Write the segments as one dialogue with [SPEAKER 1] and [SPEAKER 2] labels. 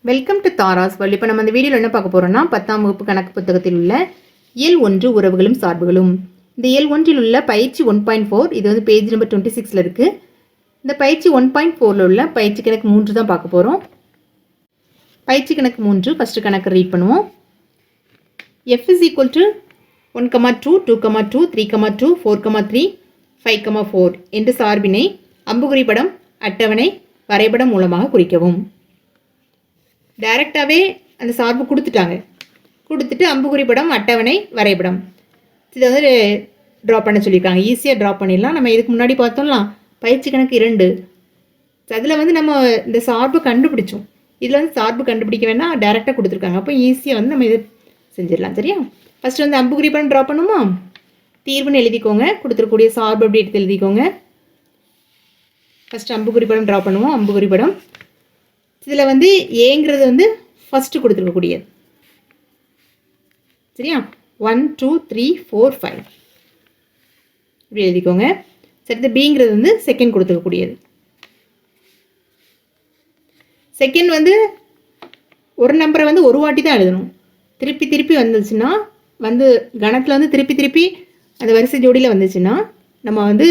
[SPEAKER 1] Welcome to Tara's world. இப்போ நம்ம இந்த வீடியோவில் என்ன பார்க்க போகிறோம்னா 10ஆம் வகுப்பு கணக்கு புத்தகத்தில் உள்ள இயல் 1 உறவுகளும் சார்புகளும். இந்த இயல் 1 உள்ள பயிற்சி 1.4 இது வந்து பேஜ் நம்பர் 26 இருக்குது. இந்த பயிற்சி 1.4 உள்ள பயிற்சி கணக்கு 3 தான் பார்க்க போகிறோம். பயிற்சி கணக்கு 3 ஃபஸ்ட்டு கணக்கு ரீட் பண்ணுவோம். f is equal to 1,2, 2,2, 3,2, 4,3, 5,4 என்ற சார்பினை அம்புக்குறி படம், அட்டவணை, வரைபடம் மூலமாக குறிக்கவும். டைரெக்டாகவே அந்த சார்பு கொடுத்துட்டு அம்புக்குறி படம், அட்டவணை, வரைபடம் இதை வந்து ட்ரா பண்ண சொல்லியிருக்காங்க. ஈஸியாக ட்ரா பண்ணிடலாம். நம்ம இதுக்கு முன்னாடி பார்த்தோம்லாம் பயிற்சி கணக்கு 2 அதில் வந்து நம்ம இந்த சார்பு கண்டுபிடிச்சோம். இதில் வந்து சார்பு கண்டுபிடிக்க வேணால் டைரெக்டாக கொடுத்துருக்காங்க. அப்போ ஈஸியாக வந்து நம்ம இது செஞ்சிடலாம். சரியா? ஃபஸ்ட்டு வந்து அம்புக்குறி படம் ட்ரா பண்ணுமா? தீர்வுன்னு எழுதிக்கோங்க. கொடுத்துருக்கூடிய சார்பு அப்படி எடுத்து எழுதிக்கோங்க. ஃபஸ்ட்டு அம்புக்குறி படம் ட்ரா பண்ணுவோம். அம்புக்குறி படம் இதில் வந்து ஏங்கிறது வந்து ஃபஸ்ட்டு கொடுத்துருக்கக்கூடியது. சரியா? 1 2 3 4 5 இப்படி எழுதிக்கோங்க. சரி, பிங்கிறது வந்து செகண்ட் கொடுத்துருக்கக்கூடியது. செகண்ட் வந்து ஒரு நம்பரை வந்து ஒரு வாட்டி தான் எழுதணும். திருப்பி வந்துச்சுன்னா வந்து கணத்தில் வந்து திருப்பி அந்த வரிசை ஜோடியில் வந்துச்சுன்னா நம்ம வந்து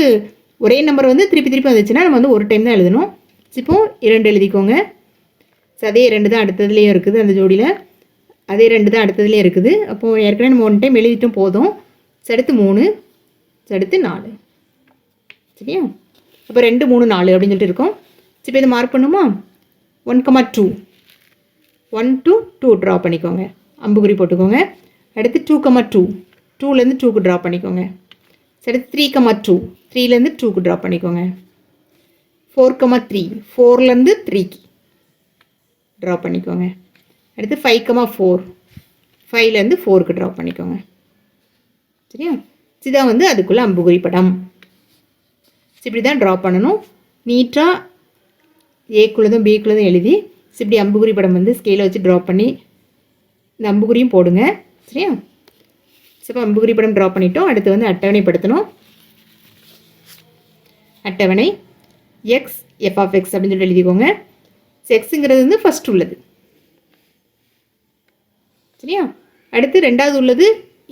[SPEAKER 1] ஒரே நம்பர் வந்து திருப்பி வந்துச்சுன்னா நம்ம வந்து ஒரு டைம் தான் எழுதணும். இப்போ 2 எழுதிக்கோங்க. அதே 2 தான் அடுத்ததுலேயும் இருக்குது. அந்த ஜோடியில் அதே 2 தான் அடுத்ததுலேயும் இருக்குது. அப்போது ஏற்கனவே நம்ம 1 டைம் எழுதிட்டும் போதும். அடுத்து 3, அடுத்து 4. சரியா? அப்போ 2 3 4 அப்படின்னு சொல்லிட்டு இருக்கோம். இப்போ இதை மார்க் பண்ணுமா? 1,2 1 to 2 ட்ரா பண்ணிக்கோங்க. அம்புக்குறி போட்டுக்கோங்க. அடுத்து 2,2 2லேருந்து 2க்கு ட்ரா பண்ணிக்கோங்க. அடுத்து 3,2 3லேருந்து 2க்கு ட்ரா பண்ணிக்கோங்க. 4,3 4லேருந்து 3க்கு ட்ரா பண்ணிக்கோங்க. அடுத்து 5,4 5லேருந்து 4க்கு ட்ரா பண்ணிக்கோங்க. சரியா? இதுதான் வந்து அதுக்குள்ளே அம்புக்குறி படம். இப்படி தான் ட்ரா பண்ணணும். நீட்டாக ஏக்குள்ளதும் பிக்குள்ளதும் எழுதி இப்படி அம்புக்குறி படம் வந்து ஸ்கேலை வச்சு ட்ரா பண்ணி இந்த அம்புக்குறியும் போடுங்க. சரியா? இப்போ அம்புக்குறி படம் ட்ரா பண்ணிட்டோம். அடுத்து வந்து அட்டவணைப்படுத்தணும். அட்டவணை எக்ஸ் எஃப் ஆஃப் எக்ஸ் அப்படின்னு சொல்லி எழுதிக்கோங்க. எக்ஸுங்கிறது வந்து ஃபஸ்ட் உள்ளது. சரியா? அடுத்து ரெண்டாவது உள்ளது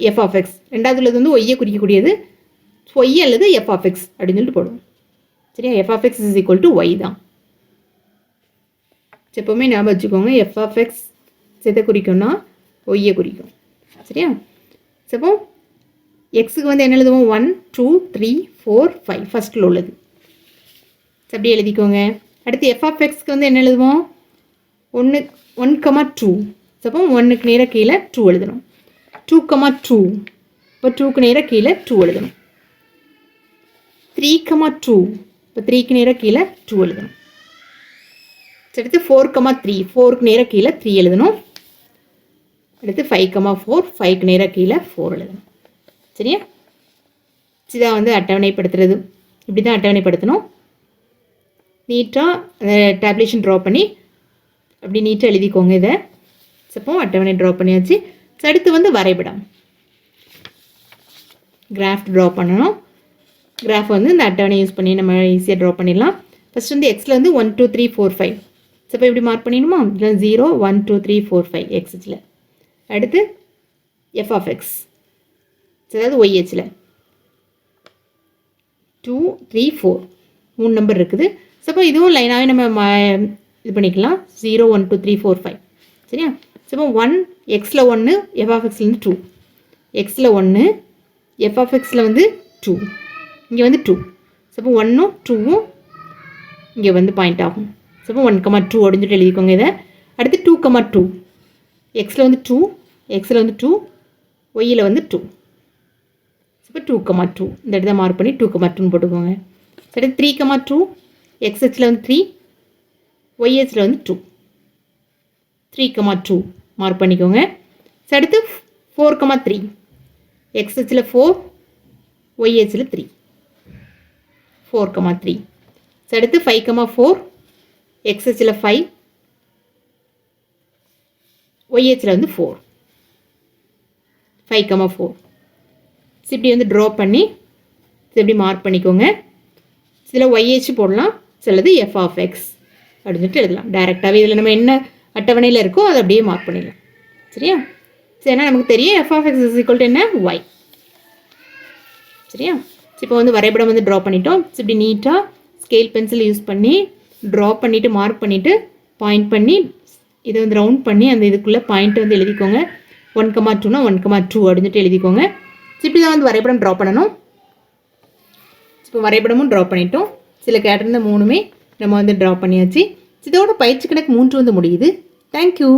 [SPEAKER 1] எஃப் ஆஃப் எக்ஸ். ரெண்டாவது உள்ளது வந்து ஒய்யை குறிக்கக்கூடியது. ஒய் அல்லது எஃப் ஆஃப் எக்ஸ் அப்படின்னு சொல்லிட்டு போடுவோம். சரியா? F of x is equal to y தான். எப்போவுமே ஞாபகம் வச்சுக்கோங்க. எஃப் ஆஃப் எக்ஸ் எதை குறிக்கும்னா ஒய்யை குறிக்கும். சரியா? இப்போ எக்ஸுக்கு வந்து என்ன எழுதுவோம்? 1 2 3 4 5 ஃபஸ்ட்டில் உள்ளது. அப்படி எழுதிக்கோங்க. அடுத்து எஃப் ஆஃப் எக்ஸ்க்கு வந்து என்ன எழுதுவோம்? 1,2 அப்போ 1க்கு நேராக கீழே 2 எழுதணும். 2,2 இப்போ 2க்கு நேராக கீழே 2 எழுதணும். 3,2 இப்போ 3க்கு நேராக கீழே 2 எழுதணும். அடுத்து 4,3 4க்கு நேராக கீழே 3 எழுதணும். அடுத்து 5,4 5க்கு நேராக கீழே 4 எழுதணும். சரியா? இதான் வந்து அட்டவணைப்படுத்துறது. இப்படி தான் அட்டவணைப்படுத்தணும். நீட்டாக டேப்லேஷன் ட்ரா பண்ணி அப்படி நீட்டாக எழுதிக்கோங்க. இதை அப்போ அட்டவணை ட்ரா பண்ணியாச்சு. அடுத்து வந்து வரைபடம், கிராஃப் ட்ரா பண்ணணும். கிராஃப் வந்து இந்த அட்டவணை யூஸ் பண்ணி நம்ம ஈஸியாக ட்ரா பண்ணிடலாம். ஃபஸ்ட் வந்து எக்ஸில் வந்து 1 2 3 4 5 இப்போ இப்படி மார்க் பண்ணிடணுமா? இல்லை 0 1 2 3 4 5 எக்ஸில். அடுத்து எஃப் ஆஃப் எக்ஸ் அதாவது ஒய்ஹெச்சில் 2 3 4 3 நம்பர் இருக்குது. அப்போ இதுவும் லைனாகவே நம்ம இது பண்ணிக்கலாம். 0 1 2 3 4 5. சரியா? இப்போ 1 எக்ஸில் 1 எஃப் ஆஃப் எக்ஸ்லேருந்து 2 எக்ஸில் 1 எஃப் ஆஃப் எக்ஸில் வந்து 2 இங்கே வந்து 2. அப்போ 1ம் 2ம் இங்கே வந்து பாயிண்ட் ஆகும். அப்போ 1,2 அப்படின்னு சொல்லிட்டு எழுதிக்கோங்க இதை. அடுத்து 2,2 எக்ஸில் வந்து 2 எக்ஸில் வந்து 2 ஒய்யில் வந்து 2. இப்போ 2,2 இந்த இடத்த மார்க் பண்ணி 2,2ன்னு போட்டுக்கோங்க. அடுத்து 3,2 எக்ஸ்ஹெச்சில் வந்து 3 ஒய்ஹெச்சில் வந்து 2 3,2 மார்க் பண்ணிக்கோங்க. அடுத்து 4,3 எக்ஸ்ஹெச்சில் 4 ஒய்ஹெச்சில் 3 4,3. அடுத்து 5,4 எக்ஸ்ஹெச்சில் 5 ஒய்ஹெச்சில் வந்து 4 5,4. இப்படி வந்து ட்ரா பண்ணி இப்படி மார்க் பண்ணிக்கோங்க. இதில் ஒய்ஹெச் போடலாம், சிலது எஃப் ஆஃப் எக்ஸ் அப்படின்னு சொல்லிட்டு எழுதலாம் டைரெக்டாகவே. இதில் நம்ம என்ன அட்டவணையில் இருக்கோ அதை அப்படியே மார்க் பண்ணிடலாம். சரியா? சரி, ஏன்னா நமக்கு தெரியும் f of x is equal to என்ன, ஒய். சரியா? இப்போ வந்து வரைபடம் வந்து ட்ரா பண்ணிட்டோம். இப்படி நீட்டாக ஸ்கேல் பென்சில் யூஸ் பண்ணி ட்ரா பண்ணிவிட்டு மார்க் பண்ணிவிட்டு பாயிண்ட் பண்ணி இதை வந்து ரவுண்ட் பண்ணி அந்த இதுக்குள்ளே பாயிண்ட் வந்து எழுதிக்கோங்க. 1,2னா 1,2 அப்படின்ட்டு எழுதிக்கோங்க. இப்படி தான் வந்து வரைபடம் ட்ரா பண்ணணும். இப்போ வரைபடமும் ட்ரா பண்ணிட்டோம். சில கேட்டிருந்த 3மே நம்ம வந்து ட்ரா பண்ணியாச்சு. இதோட பயிற்சி கணக்கு 3 வந்து முடியுது. தேங்க்யூ.